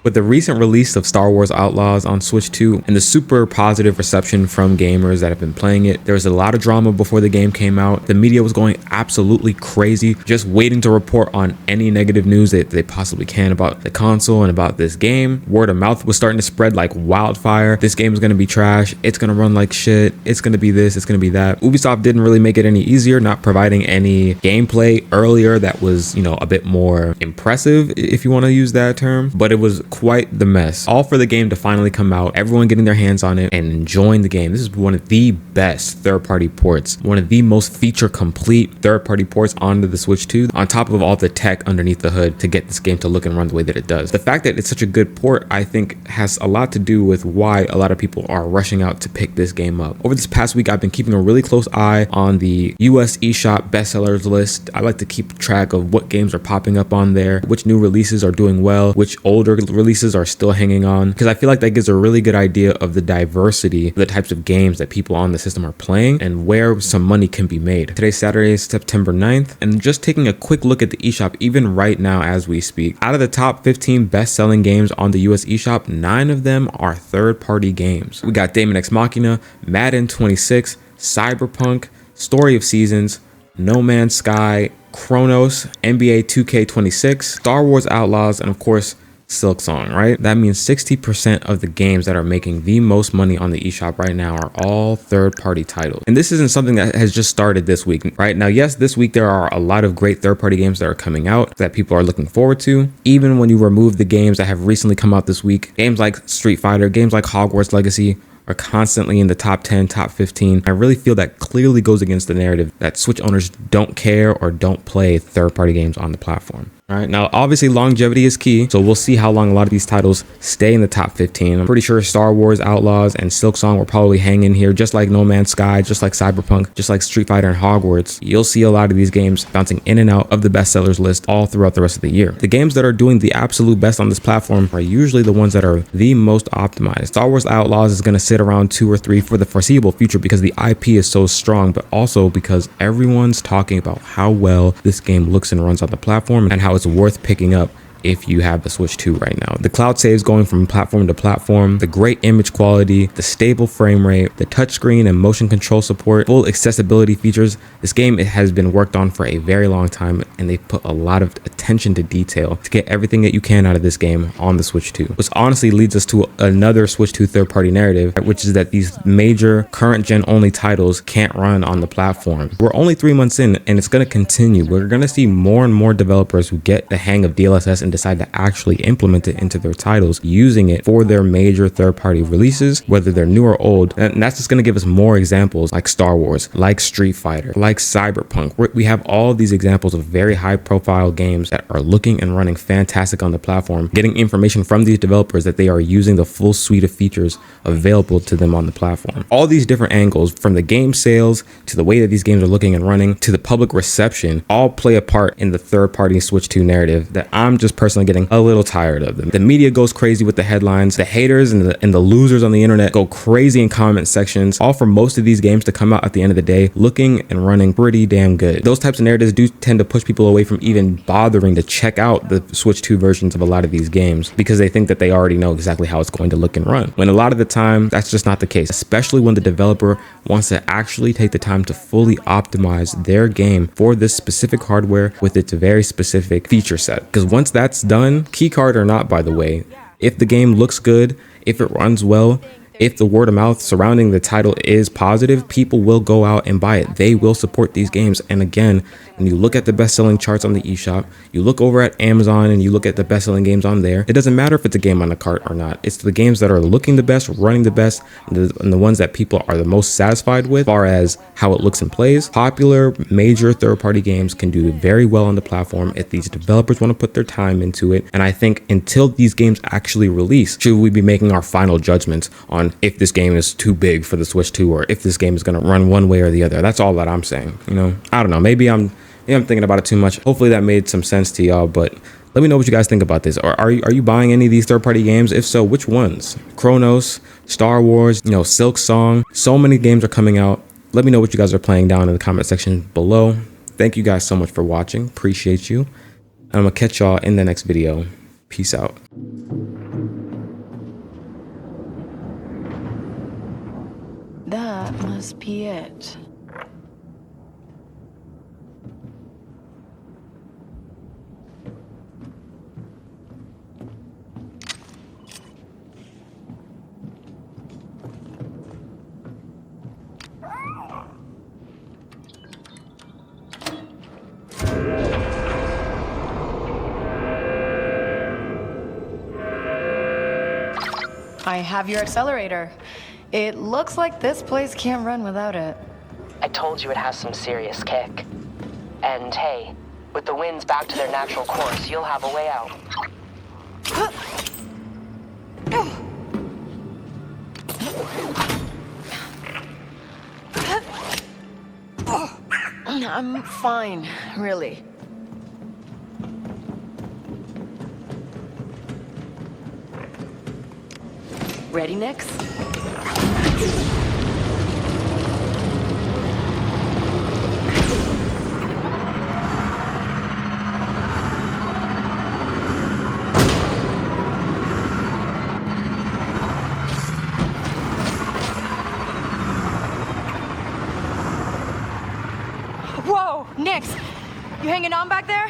With the recent release of Star Wars Outlaws on Switch 2 and the super positive reception from gamers that have been playing it, there was a lot of drama before the game came out. The media was going absolutely crazy, just waiting to report on any negative news that they possibly can about the console and about this game. Word of mouth was starting to spread like wildfire. This game is going to be trash. It's going to run like shit. It's going to be this. It's going to be that. Ubisoft didn't really make it any easier, not providing any gameplay earlier that was, a bit more impressive, if you want to use that term. But it was quite the mess, all for the game to finally come out, everyone getting their hands on it and enjoying the game. This is one of the best third-party ports, one of the most feature complete third-party ports onto the Switch 2, on top of all the tech underneath the hood to get this game to look and run the way that it does. The fact that it's such a good port, I think, has a lot to do with why a lot of people are rushing out to pick this game up. Over this past week, I've been keeping a really close eye on the US eShop bestsellers list. I like to keep track of what games are popping up on there, which new releases are doing well, which older releases are still hanging on, because I feel like that gives a really good idea of the diversity of the types of games that people on the system are playing and where some money can be made. Today's Saturday, September 9th, and just taking a quick look at the eShop even right now as we speak. Out of the top 15 best-selling games on the US eShop, 9 of them are third-party games. We got Daemon X Machina, Madden 26, Cyberpunk, Story of Seasons, No Man's Sky, Chronos, NBA 2K26, Star Wars Outlaws, and of course, Silksong, right? That means 60% of the games that are making the most money on the eShop right now are all third-party titles. And this isn't something that has just started this week, right? Now, yes, this week there are a lot of great third-party games that are coming out that people are looking forward to. Even when you remove the games that have recently come out this week, games like Street Fighter, games like Hogwarts Legacy are constantly in the top 10, top 15. I really feel that clearly goes against the narrative that Switch owners don't care or don't play third-party games on the platform. All right, now obviously longevity is key, so we'll see how long a lot of these titles stay in the top 15. I'm pretty sure Star Wars Outlaws and Silksong will probably hang in here, just like No Man's Sky, just like Cyberpunk, just like Street Fighter and Hogwarts. You'll see a lot of these games bouncing in and out of the bestsellers list all throughout the rest of the year. The games that are doing the absolute best on this platform are usually the ones that are the most optimized. Star Wars Outlaws is going to sit around 2 or 3 for the foreseeable future because the IP is so strong, but also because everyone's talking about how well this game looks and runs on the platform and how it's worth picking up if you have the Switch 2 right now. The cloud saves going from platform to platform, the great image quality, the stable frame rate, the touchscreen and motion control support, full accessibility features. This game, it has been worked on for a very long time, and they put a lot of attention to detail to get everything that you can out of this game on the Switch 2, which honestly leads us to another Switch 2 third-party narrative, which is that these major current gen only titles can't run on the platform. We're only 3 months in, and it's going to continue. We're going to see more and more developers who get the hang of DLSS and decide to actually implement it into their titles, using it for their major third-party releases, whether they're new or old. And that's just going to give us more examples like Star Wars, like Street Fighter, like Cyberpunk. We have all these examples of very high-profile games that are looking and running fantastic on the platform, getting information from these developers that they are using the full suite of features available to them on the platform. All these different angles, from the game sales to the way that these games are looking and running to the public reception, all play a part in the third-party Switch 2 narrative that I'm just personally getting a little tired of them. The media goes crazy with the headlines. The haters and the losers on the internet go crazy in comment sections, all for most of these games to come out at the end of the day looking and running pretty damn good. Those types of narratives do tend to push people away from even bothering to check out the Switch 2 versions of a lot of these games because they think that they already know exactly how it's going to look and run, when a lot of the time that's just not the case, especially when the developer wants to actually take the time to fully optimize their game for this specific hardware with its very specific feature set. Because once that's done, keycard or not, by the way, if the game looks good, if it runs well, if the word of mouth surrounding the title is positive, people will go out and buy it. They will support these games. And again, when you look at the best-selling charts on the eShop, you look over at Amazon and you look at the best-selling games on there, it doesn't matter if it's a game on the cart or not. It's the games that are looking the best, running the best, and the ones that people are the most satisfied with as far as how it looks and plays. Popular, major third-party games can do very well on the platform if these developers want to put their time into it. And I think until these games actually release, should we be making our final judgments on if this game is too big for the Switch 2 or if this game is going to run one way or the other. That's all that I'm saying. I don't know. Maybe I'm thinking about it too much. Hopefully that made some sense to y'all, but let me know what you guys think about this. Or are you buying any of these third-party games? If so, which ones? Chronos, Star Wars, Silksong. So many games are coming out. Let me know what you guys are playing down in the comment section below. Thank you guys so much for watching. Appreciate you. And I'm going to catch y'all in the next video. Peace out. That must be it. I have your accelerator. It looks like this place can't run without it. I told you it has some serious kick. And hey, with the winds back to their natural course, you'll have a way out. I'm fine, really. Ready, Nix? Whoa, Nix! You hanging on back there?